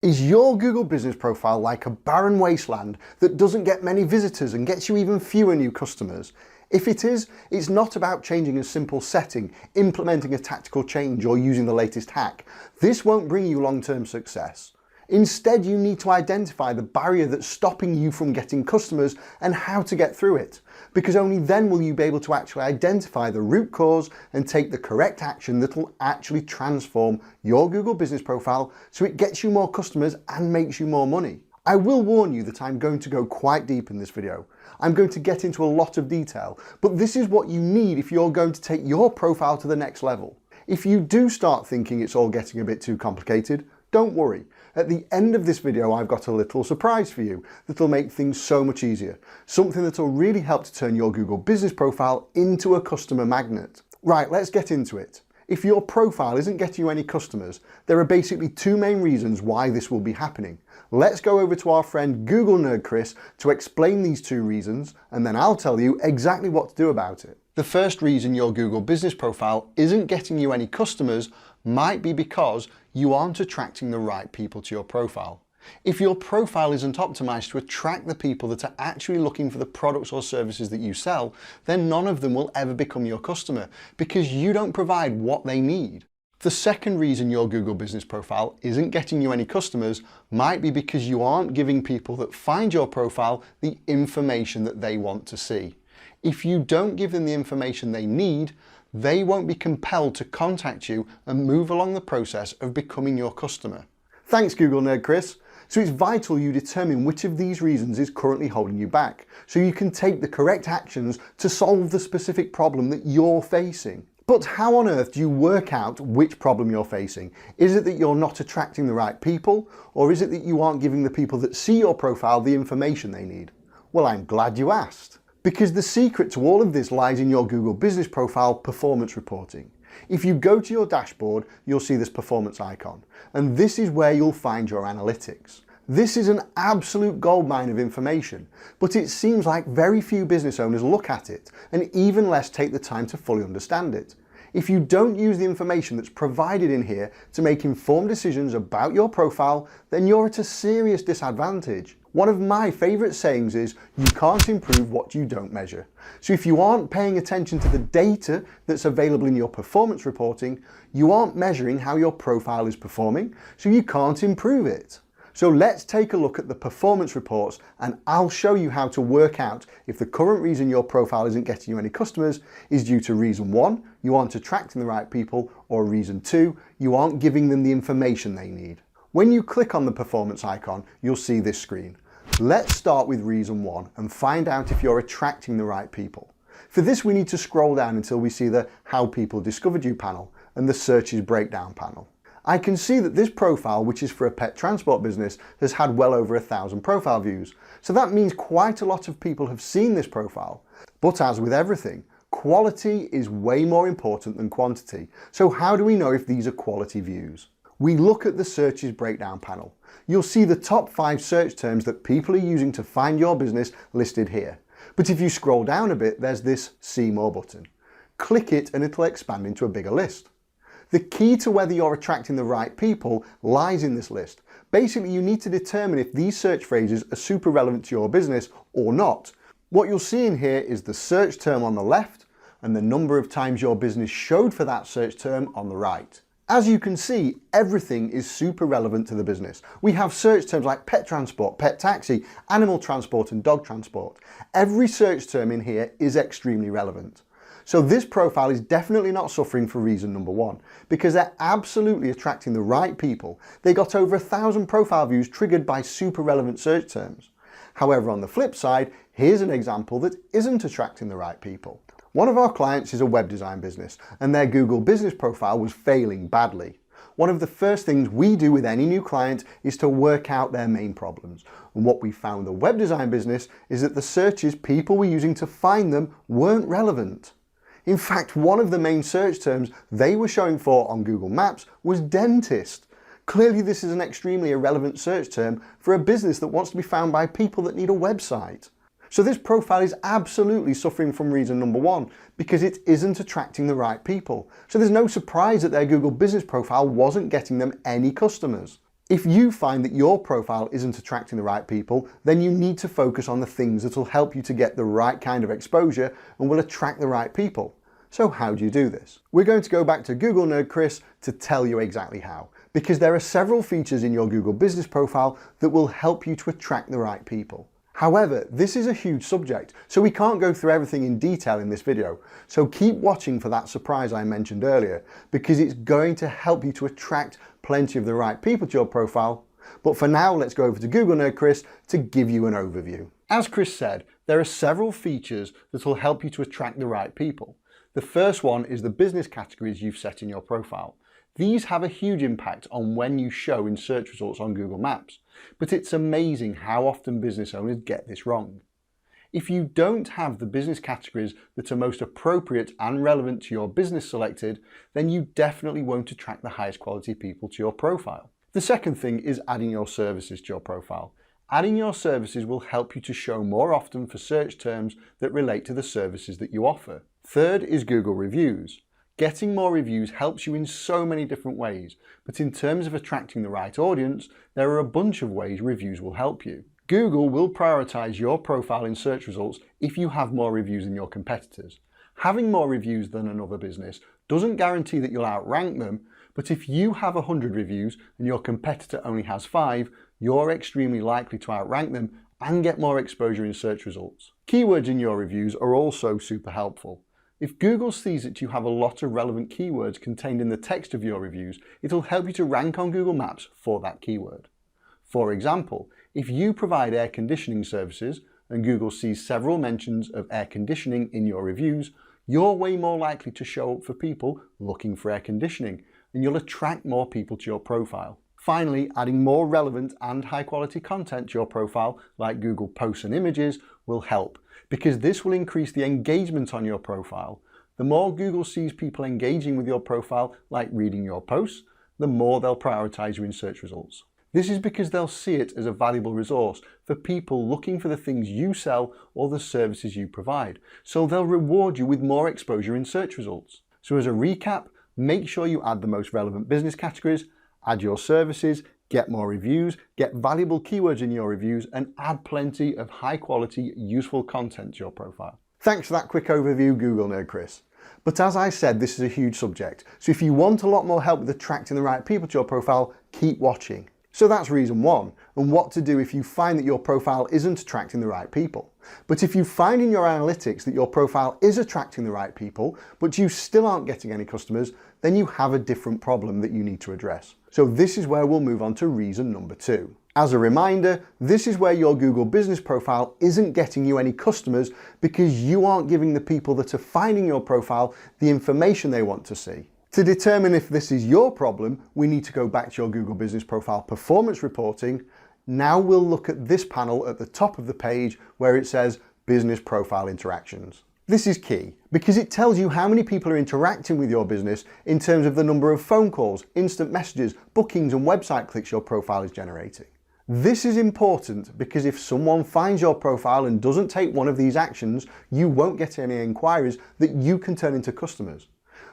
Is your Google Business Profile like a barren wasteland that doesn't get many visitors and gets you even fewer new customers? If it is, it's not about changing a simple setting, implementing a tactical change, or using the latest hack. This won't bring you long-term success. Instead, you need to identify the barrier that's stopping you from getting customers and how to get through it, because only then will you be able to actually identify the root cause and take the correct action that will actually transform your Google Business Profile so it gets you more customers and makes you more money. I will warn you that I'm going to go quite deep in this video. I'm going to get into a lot of detail, but this is what you need if you're going to take your profile to the next level. If you do start thinking it's all getting a bit too complicated, don't worry. At the end of this video, I've got a little surprise for you that'll make things so much easier. Something that'll really help to turn your Google Business Profile into a customer magnet. Right, let's get into it. If your profile isn't getting you any customers, there are basically two main reasons why this will be happening. Let's go over to our friend Google Nerd Chris to explain these two reasons, and then I'll tell you exactly what to do about it. The first reason your Google Business Profile isn't getting you any customers might be because you aren't attracting the right people to your profile. If your profile isn't optimized to attract the people that are actually looking for the products or services that you sell, then none of them will ever become your customer because you don't provide what they need. The second reason your Google Business Profile isn't getting you any customers might be because you aren't giving people that find your profile the information that they want to see. If you don't give them the information they need, they won't be compelled to contact you and move along the process of becoming your customer. Thanks, Google Nerd Chris. So it's vital you determine which of these reasons is currently holding you back, so you can take the correct actions to solve the specific problem that you're facing. But how on earth do you work out which problem you're facing? Is it that you're not attracting the right people, or is it that you aren't giving the people that see your profile the information they need? Well, I'm glad you asked. Because the secret to all of this lies in your Google Business Profile performance reporting. If you go to your dashboard, you'll see this performance icon, and this is where you'll find your analytics. This is an absolute goldmine of information, but it seems like very few business owners look at it, and even less take the time to fully understand it. If you don't use the information that's provided in here to make informed decisions about your profile, then you're at a serious disadvantage. One of my favourite sayings is, you can't improve what you don't measure. So if you aren't paying attention to the data that's available in your performance reporting, you aren't measuring how your profile is performing, so you can't improve it. So let's take a look at the performance reports, and I'll show you how to work out if the current reason your profile isn't getting you any customers is due to reason 1, you aren't attracting the right people, or reason 2, you aren't giving them the information they need. When you click on the performance icon, you'll see this screen. Let's start with reason 1 and find out if you're attracting the right people. For this, we need to scroll down until we see the How People Discovered You panel and the Searches Breakdown panel. I can see that this profile, which is for a pet transport business, has had well over 1,000 profile views. So that means quite a lot of people have seen this profile. But as with everything, quality is way more important than quantity. So how do we know if these are quality views? We look at the Searches Breakdown panel. You'll see the top 5 search terms that people are using to find your business listed here. But if you scroll down a bit, there's this See More button. Click it and it'll expand into a bigger list. The key to whether you're attracting the right people lies in this list. Basically, you need to determine if these search phrases are super relevant to your business or not. What you'll see in here is the search term on the left and the number of times your business showed for that search term on the right. As you can see, everything is super relevant to the business. We have search terms like pet transport, pet taxi, animal transport and dog transport. Every search term in here is extremely relevant. So this profile is definitely not suffering for reason number 1, because they're absolutely attracting the right people. They got over 1,000 profile views triggered by super relevant search terms. However, on the flip side, here's an example that isn't attracting the right people. One of our clients is a web design business, and their Google Business Profile was failing badly. One of the first things we do with any new client is to work out their main problems. And what we found with the web design business is that the searches people were using to find them weren't relevant. In fact, one of the main search terms they were showing for on Google Maps was dentist. Clearly this is an extremely irrelevant search term for a business that wants to be found by people that need a website. So this profile is absolutely suffering from reason number 1, because it isn't attracting the right people. So there's no surprise that their Google Business Profile wasn't getting them any customers. If you find that your profile isn't attracting the right people, then you need to focus on the things that will help you to get the right kind of exposure and will attract the right people. So how do you do this? We're going to go back to Google Nerd Chris to tell you exactly how, because there are several features in your Google business profile that will help you to attract the right people. However, this is a huge subject, so we can't go through everything in detail in this video. So keep watching for that surprise I mentioned earlier, because it's going to help you to attract plenty of the right people to your profile. But for now, let's go over to Google Nerd Chris to give you an overview. As Chris said, there are several features that will help you to attract the right people. The first one is the business categories you've set in your profile. These have a huge impact on when you show in search results on Google Maps, but it's amazing how often business owners get this wrong. If you don't have the business categories that are most appropriate and relevant to your business selected, then you definitely won't attract the highest quality people to your profile. The second thing is adding your services to your profile. Adding your services will help you to show more often for search terms that relate to the services that you offer. Third is Google reviews. Getting more reviews helps you in so many different ways, but in terms of attracting the right audience, there are a bunch of ways reviews will help you. Google will prioritize your profile in search results if you have more reviews than your competitors. Having more reviews than another business doesn't guarantee that you'll outrank them, but if you have 100 reviews and your competitor only has 5, you're extremely likely to outrank them and get more exposure in search results. Keywords in your reviews are also super helpful. If Google sees that you have a lot of relevant keywords contained in the text of your reviews, it'll help you to rank on Google Maps for that keyword. For example, if you provide air conditioning services and Google sees several mentions of air conditioning in your reviews, you're way more likely to show up for people looking for air conditioning, and you'll attract more people to your profile. Finally, adding more relevant and high quality content to your profile, like Google Posts and Images, will help, because this will increase the engagement on your profile. The more Google sees people engaging with your profile, like reading your posts, the more they'll prioritize you in search results. This is because they'll see it as a valuable resource for people looking for the things you sell or the services you provide, so they'll reward you with more exposure in search results. So as a recap, make sure you add the most relevant business categories, add your services, get more reviews, get valuable keywords in your reviews, and add plenty of high quality, useful content to your profile. Thanks for that quick overview, Google Nerd Chris. But as I said, this is a huge subject, so if you want a lot more help with attracting the right people to your profile, keep watching. So that's reason 1, and what to do if you find that your profile isn't attracting the right people. But if you find in your analytics that your profile is attracting the right people, but you still aren't getting any customers, then you have a different problem that you need to address. So this is where we'll move on to reason number 2. As a reminder, this is where your Google business profile isn't getting you any customers because you aren't giving the people that are finding your profile the information they want to see. To determine if this is your problem, we need to go back to your Google Business Profile Performance Reporting. Now we'll look at this panel at the top of the page where it says Business Profile Interactions. This is key because it tells you how many people are interacting with your business in terms of the number of phone calls, instant messages, bookings and website clicks your profile is generating. This is important because if someone finds your profile and doesn't take one of these actions, you won't get any inquiries that you can turn into customers.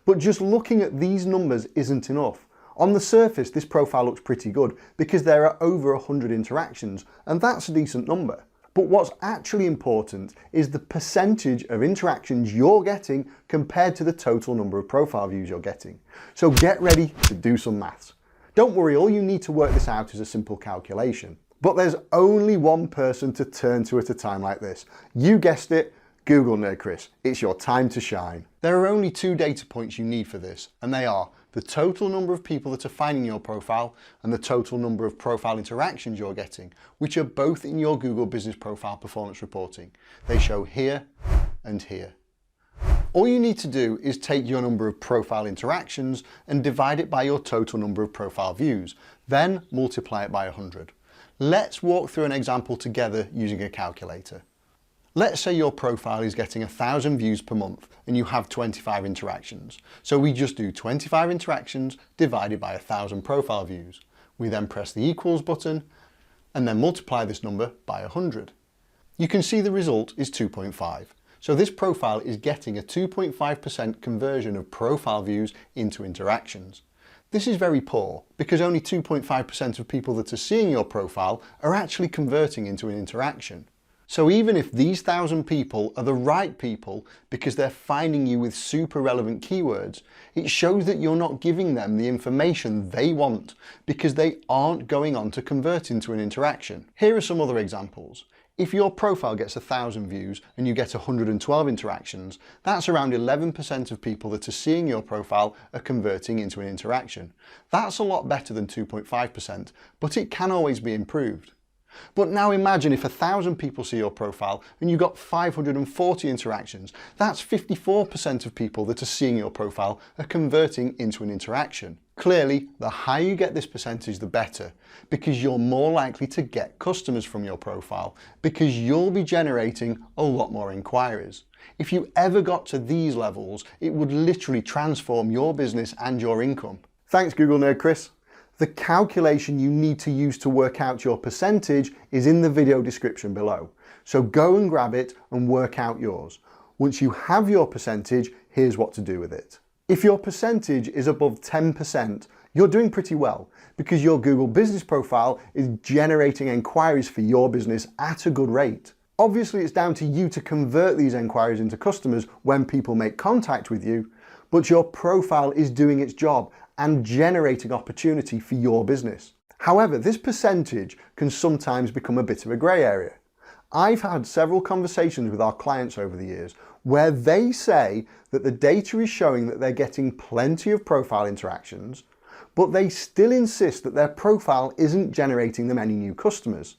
But just looking at these numbers isn't enough. On the surface, this profile looks pretty good because there are over 100 interactions, and that's a decent number. But what's actually important is the percentage of interactions you're getting compared to the total number of profile views you're getting. So get ready to do some maths. Don't worry, all you need to work this out is a simple calculation. But there's only one person to turn to at a time like this. You guessed it, Google Nerd Chris. It's your time to shine. There are only 2 data points you need for this, and they are the total number of people that are finding your profile and the total number of profile interactions you're getting, which are both in your Google Business Profile Performance Reporting. They show here and here. All you need to do is take your number of profile interactions and divide it by your total number of profile views, then multiply it by 100. Let's walk through an example together using a calculator. Let's say your profile is getting 1,000 views per month and you have 25 interactions. So we just do 25 interactions divided by 1,000 profile views. We then press the equals button and then multiply this number by 100. You can see the result is 2.5. So this profile is getting a 2.5% conversion of profile views into interactions. This is very poor because only 2.5% of people that are seeing your profile are actually converting into an interaction. So even if these 1,000 people are the right people because they're finding you with super relevant keywords, it shows that you're not giving them the information they want because they aren't going on to convert into an interaction. Here are some other examples. If your profile gets 1,000 views and you get 112 interactions, that's around 11% of people that are seeing your profile are converting into an interaction. That's a lot better than 2.5%, but it can always be improved. But now imagine if 1,000 people see your profile and you got 540 interactions. That's 54% of people that are seeing your profile are converting into an interaction. Clearly, the higher you get this percentage, the better, because you're more likely to get customers from your profile, because you'll be generating a lot more inquiries. If you ever got to these levels, it would literally transform your business and your income. Thanks, Google Nerd Chris. The calculation you need to use to work out your percentage is in the video description below. So go and grab it and work out yours. Once you have your percentage, here's what to do with it. If your percentage is above 10%, you're doing pretty well because your Google Business Profile is generating inquiries for your business at a good rate. Obviously, it's down to you to convert these inquiries into customers when people make contact with you, but your profile is doing its job and generating opportunity for your business. However, this percentage can sometimes become a bit of a grey area. I've had several conversations with our clients over the years where they say that the data is showing that they're getting plenty of profile interactions, but they still insist that their profile isn't generating them any new customers.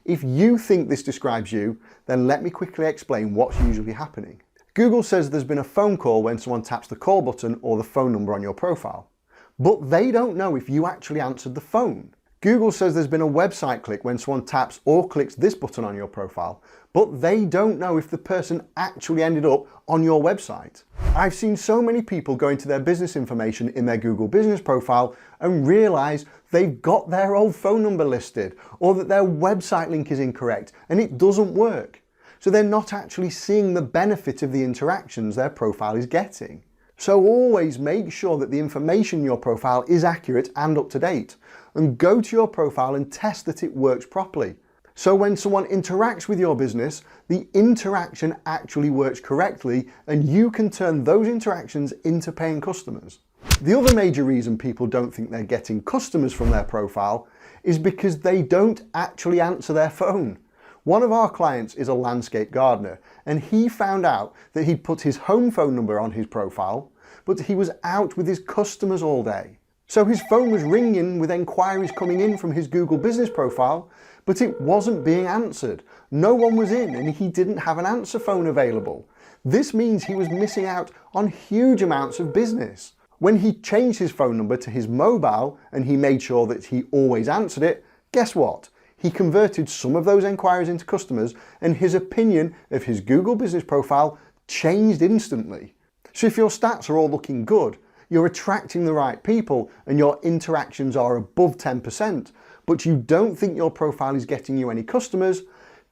If you think this describes you, then let me quickly explain what's usually happening. Google says there's been a phone call when someone taps the call button or the phone number on your profile, but they don't know if you actually answered the phone. Google says there's been a website click when someone taps or clicks this button on your profile, but they don't know if the person actually ended up on your website. I've seen so many people go into their business information in their Google Business Profile and realize they've got their old phone number listed or that their website link is incorrect and it doesn't work. So they're not actually seeing the benefit of the interactions their profile is getting. So always make sure that the information in your profile is accurate and up to date, and go to your profile and test that it works properly. So when someone interacts with your business, the interaction actually works correctly and you can turn those interactions into paying customers. The other major reason people don't think they're getting customers from their profile is because they don't actually answer their phone. One of our clients is a landscape gardener and he found out that he'd put his home phone number on his profile, but he was out with his customers all day. So his phone was ringing with inquiries coming in from his Google Business Profile, but it wasn't being answered. No one was in and he didn't have an answer phone available. This means he was missing out on huge amounts of business. When he changed his phone number to his mobile and he made sure that he always answered it, guess what? He converted some of those inquiries into customers and his opinion of his Google Business Profile changed instantly. So if your stats are all looking good, you're attracting the right people and your interactions are above 10%, but you don't think your profile is getting you any customers,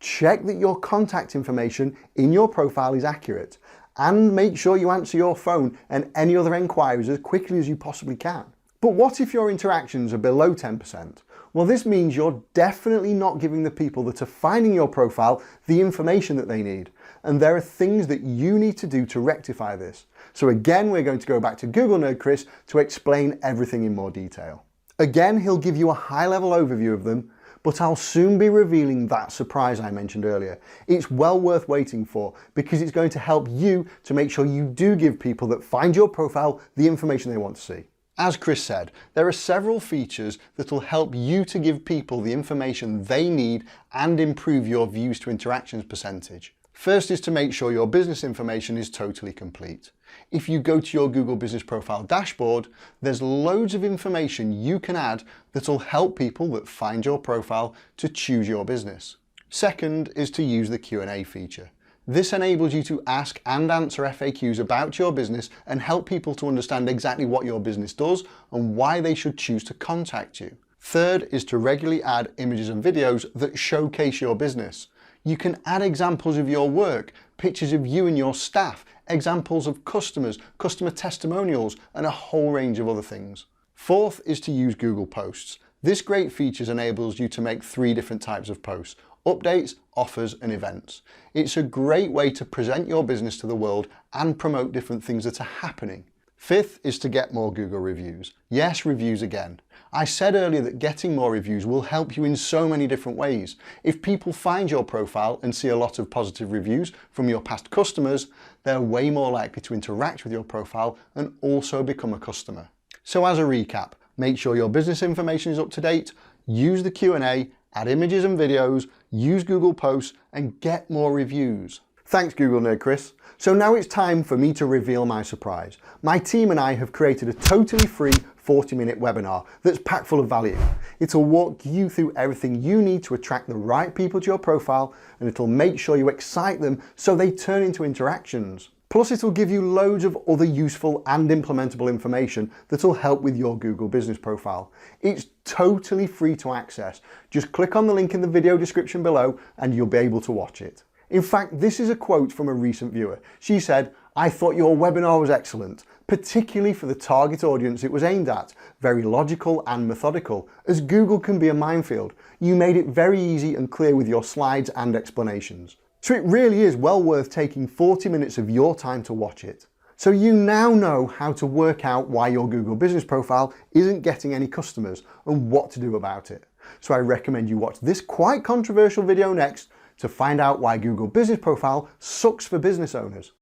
check that your contact information in your profile is accurate and make sure you answer your phone and any other inquiries as quickly as you possibly can. But what if your interactions are below 10%? Well, this means you're definitely not giving the people that are finding your profile the information that they need. And there are things that you need to do to rectify this. So again, we're going to go back to Google Nerd Chris to explain everything in more detail. Again, he'll give you a high-level overview of them, but I'll soon be revealing that surprise I mentioned earlier. It's well worth waiting for because it's going to help you to make sure you do give people that find your profile the information they want to see. As Chris said, there are several features that will help you to give people the information they need and improve your views to interactions percentage. First is to make sure your business information is totally complete. If you go to your Google Business Profile dashboard, there's loads of information you can add that will help people that find your profile to choose your business. Second is to use the Q&A feature. This enables you to ask and answer FAQs about your business and help people to understand exactly what your business does and why they should choose to contact you. Third is to regularly add images and videos that showcase your business. You can add examples of your work, pictures of you and your staff, examples of customers, customer testimonials, and a whole range of other things. Fourth is to use Google Posts. This great feature enables you to make 3 different types of posts: updates, offers, and events. It's a great way to present your business to the world and promote different things that are happening. Fifth is to get more Google reviews. Yes, reviews again. I said earlier that getting more reviews will help you in so many different ways. If people find your profile and see a lot of positive reviews from your past customers, they're way more likely to interact with your profile and also become a customer. So as a recap, make sure your business information is up to date, use the Q&A, add images and videos, use Google Posts, and get more reviews. Thanks, Google Nerd Chris. So now it's time for me to reveal my surprise. My team and I have created a totally free 40-minute webinar that's packed full of value. It'll walk you through everything you need to attract the right people to your profile, and it'll make sure you excite them so they turn into interactions. Plus, it'll give you loads of other useful and implementable information that'll help with your Google business profile. It's totally free to access. Just click on the link in the video description below and you'll be able to watch it. In fact, this is a quote from a recent viewer. She said, "I thought your webinar was excellent, particularly for the target audience it was aimed at. Very logical and methodical, as Google can be a minefield. You made it very easy and clear with your slides and explanations." So it really is well worth taking 40 minutes of your time to watch it. So you now know how to work out why your Google business profile isn't getting any customers and what to do about it. So I recommend you watch this quite controversial video next to find out why Google business profile sucks for business owners.